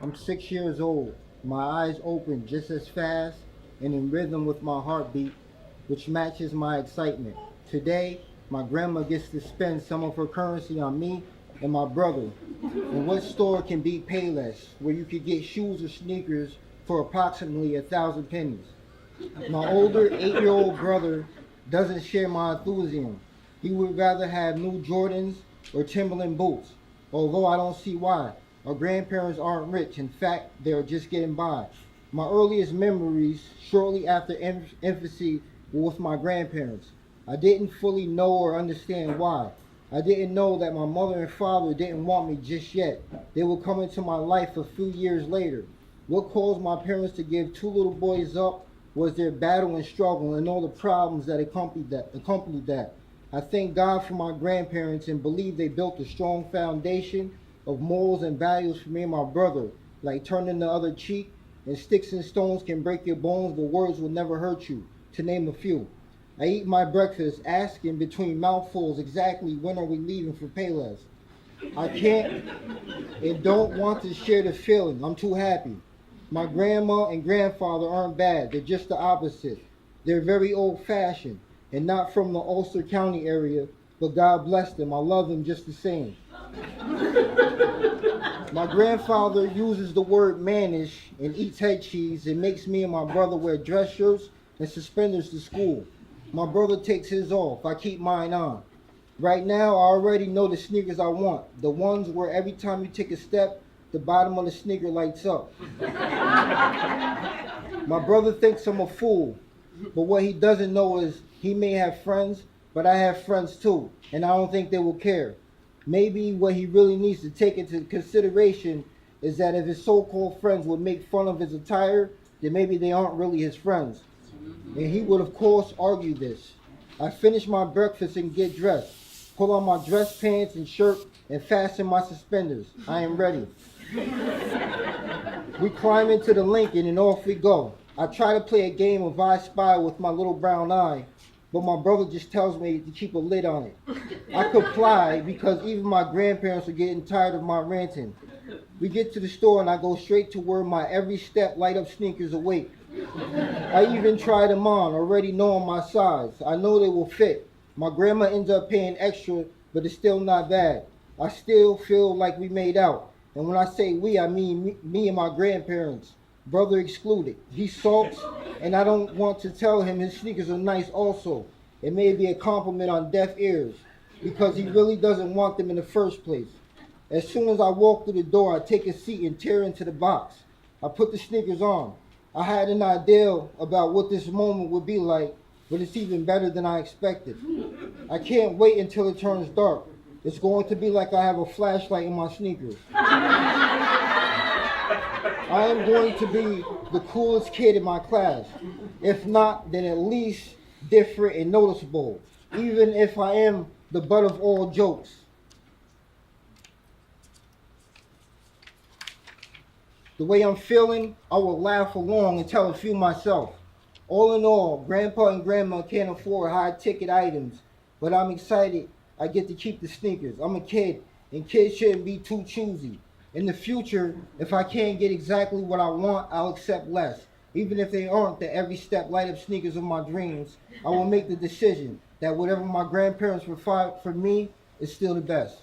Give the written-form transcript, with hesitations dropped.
I'm 6 years old. My eyes open just as fast and in rhythm with my heartbeat, which matches my excitement. Today, my grandma gets to spend some of her currency on me and my brother. And what store can beat Payless, where you could get shoes or sneakers for approximately 1,000 pennies? My older 8-year-old brother doesn't share my enthusiasm. He would rather have new Jordans or Timberland boots, although I don't see why. Our grandparents aren't rich. In fact, they're just getting by. My earliest memories, shortly after infancy, were with my grandparents. I didn't fully know or understand why. I didn't know that my mother and father didn't want me just yet. They would come into my life a few years later. What caused my parents to give two little boys up was their battle and struggle and all the problems that accompanied that. I thank God for my grandparents and believe they built a strong foundation of morals and values for me and my brother, like turning the other cheek, and sticks and stones can break your bones, but words will never hurt you, to name a few. I eat my breakfast asking between mouthfuls exactly when are we leaving for Payless. I can't and don't want to share the feeling. I'm too happy. My grandma and grandfather aren't bad. They're just the opposite. They're very old-fashioned and not from the Ulster County area, but God bless them. I love them just the same. My grandfather uses the word mannish and eats head cheese and makes me and my brother wear dress shirts and suspenders to school. My brother takes his off. I keep mine on. Right now, I already know the sneakers I want. The ones where every time you take a step, the bottom of the sneaker lights up. My brother thinks I'm a fool, but what he doesn't know is he may have friends, but I have friends too, and I don't think they will care. Maybe what he really needs to take into consideration is that if his so-called friends would make fun of his attire, then maybe they aren't really his friends. And he would of course argue this. I finish my breakfast and get dressed, pull on my dress pants and shirt, and fasten my suspenders. I am ready. We climb into the Lincoln and off we go. I try to play a game of I Spy with my little brown eye, but my brother just tells me to keep a lid on it. I comply because even my grandparents are getting tired of my ranting. We get to the store and I go straight to where my every step light up sneakers await. I even try them on, already knowing my size. I know they will fit. My grandma ends up paying extra, but it's still not bad. I still feel like we made out. And when I say we, I mean me and my grandparents, brother excluded. He sulks, and I don't want to tell him his sneakers are nice also. It may be a compliment on deaf ears, because he really doesn't want them in the first place. As soon as I walk through the door, I take a seat and tear into the box. I put the sneakers on. I had an idea about what this moment would be like, but it's even better than I expected. I can't wait until it turns dark. It's going to be like I have a flashlight in my sneakers. I am going to be the coolest kid in my class. If not, then at least different and noticeable, even if I am the butt of all jokes. The way I'm feeling, I will laugh along and tell a few myself. All in all, Grandpa and Grandma can't afford high-ticket items, but I'm excited I get to keep the sneakers. I'm a kid, and kids shouldn't be too choosy. In the future, if I can't get exactly what I want, I'll accept less. Even if they aren't the every step light up sneakers of my dreams, I will make the decision that whatever my grandparents provide for me is still the best.